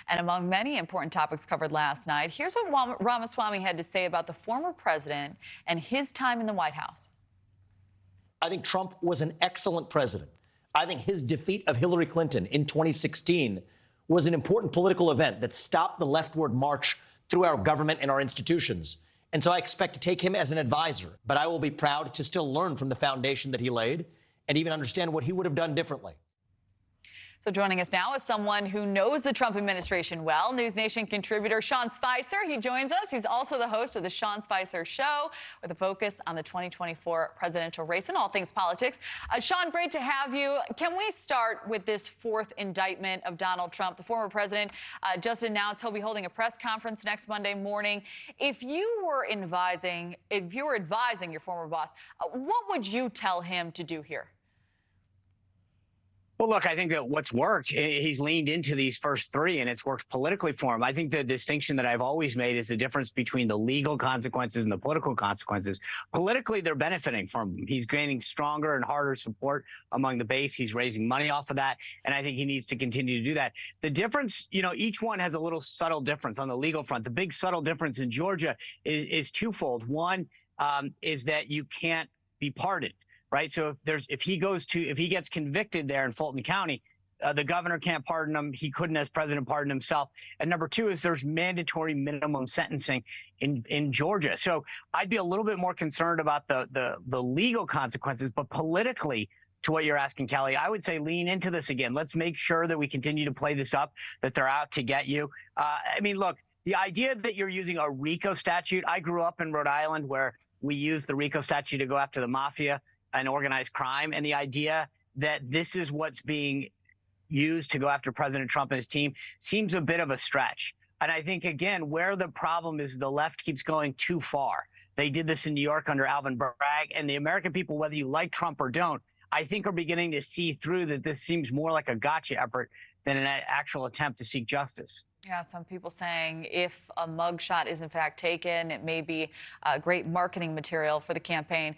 And among many important topics covered last night, here's what Ramaswamy had to say about the former president and his time in the White House. I think Trump was an excellent president. I think his defeat of Hillary Clinton in 2016 was an important political event that stopped the leftward march through our government and our institutions. And so I expect to take him as an advisor, but I will be proud to still learn from the foundation that he laid and even understand what he would have done differently. So joining us now is someone who knows the Trump administration well, NewsNation contributor Sean Spicer. He joins us. He's also the host of the Sean Spicer Show with a focus on the 2024 presidential race and all things politics. Sean, great to have you. Can we start with this fourth indictment of Donald Trump? The former president just announced he'll be holding a press conference next Monday morning. If you were advising your former boss, what would you tell him to do here? Well, look, I think that what's worked, he's leaned into these first three, and it's worked politically for him. I think the distinction that I've always made is the difference between the legal consequences and the political consequences. Politically, they're benefiting from him. He's gaining stronger and harder support among the base. He's raising money off of that, and I think he needs to continue to do that. The difference, each one has a little subtle difference on the legal front. The big subtle difference in Georgia is twofold. One is that you can't be pardoned. Right. So if he gets convicted there in Fulton County, the governor can't pardon him. He couldn't, as president, pardon himself. And number two is there's mandatory minimum sentencing in Georgia. So I'd be a little bit more concerned about the legal consequences. But politically, to what you're asking, Kelly, I would say lean into this again. Let's make sure that we continue to play this up, that they're out to get you. Look, the idea that you're using a RICO statute. I grew up in Rhode Island where we used the RICO statute to go after the mafia and organized crime, and the idea that this is what's being used to go after President Trump and his team seems a bit of a stretch. And I think, again, where the problem is the left keeps going too far. They did this in New York under Alvin Bragg, and the American people, whether you like Trump or don't, I think are beginning to see through that this seems more like a gotcha effort than an actual attempt to seek justice. Yeah, some people saying if a mugshot is in fact taken, it may be great marketing material for the campaign.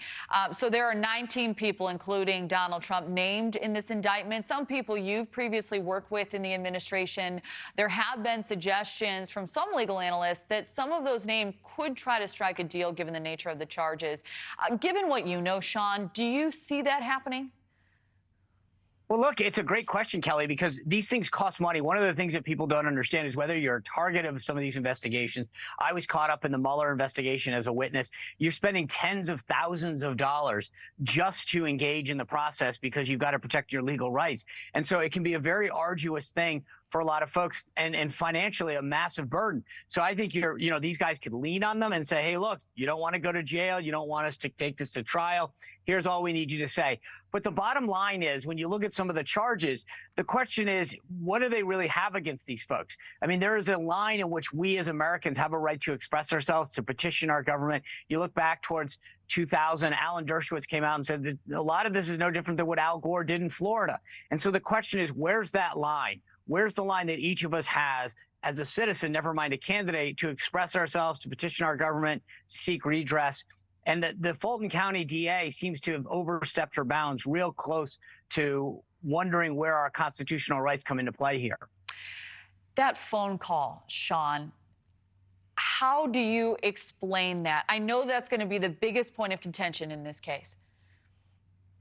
So there are 19 people, including Donald Trump, named in this indictment. Some people you've previously worked with in the administration. There have been suggestions from some legal analysts that some of those names could try to strike a deal given the nature of the charges. Given what you know, Sean, do you see that happening? Well, look, it's a great question, Kelly, because these things cost money. One of the things that people don't understand is whether you're a target of some of these investigations. I was caught up in the Mueller investigation as a witness. You're spending tens of thousands of dollars just to engage in the process because you've got to protect your legal rights. And so it can be a very arduous thing for a lot of folks and financially a massive burden. So I think these guys could lean on them and say, hey, look, you don't want to go to jail. You don't want us to take this to trial. Here's all we need you to say. But the bottom line is, when you look at some of the charges, the question is, what do they really have against these folks? I mean, there is a line in which we as Americans have a right to express ourselves, to petition our government. You look back towards 2000, Alan Dershowitz came out and said that a lot of this is no different than what Al Gore did in Florida. And so the question is, where's that line? Where's the line that each of us has as a citizen, never mind a candidate, to express ourselves, to petition our government, seek redress? And the Fulton County DA seems to have overstepped her bounds real close to wondering where our constitutional rights come into play here. That phone call, Sean, how do you explain that? I know that's going to be the biggest point of contention in this case.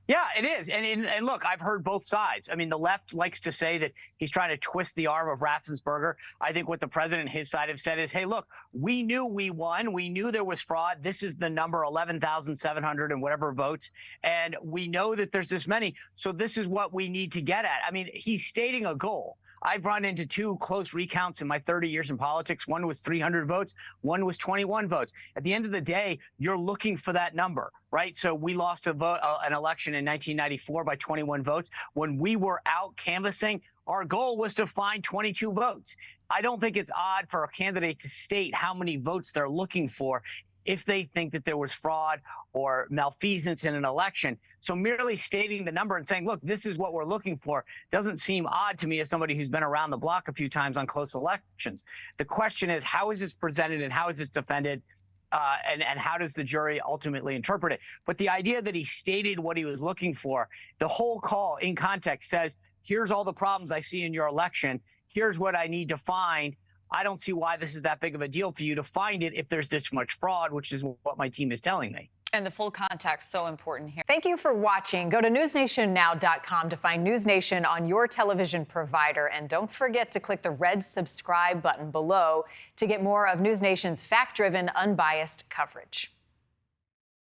Yeah, it is. And look, I've heard both sides. I mean, the left likes to say that he's trying to twist the arm of Raffensperger. I think what the president and his side have said is, hey, look, we knew we won. We knew there was fraud. This is the number 11,700 and whatever votes. And we know that there's this many. So this is what we need to get at. I mean, he's stating a goal. I've run into two close recounts in my 30 years in politics. One was 300 votes. One was 21 votes. At the end of the day, you're looking for that number, right? So we lost an election in 1994 by 21 votes. When we were out canvassing, our goal was to find 22 votes. I don't think it's odd for a candidate to state how many votes they're looking for if they think that there was fraud or malfeasance in an election. So merely stating the number and saying, look, this is what we're looking for, doesn't seem odd to me as somebody who's been around the block a few times on close elections. The question is, how is this presented and how is this defended? And how does the jury ultimately interpret it? But the idea that he stated what he was looking for, the whole call in context says, here's all the problems I see in your election. here's what I need to find. I don't see why this is that big of a deal for you to find it if there's this much fraud, which is what my team is telling me. And the full context, so important here. Thank you for watching. Go to newsnationnow.com to find NewsNation on your television provider. And don't forget to click the red subscribe button below to get more of NewsNation's fact-driven, unbiased coverage.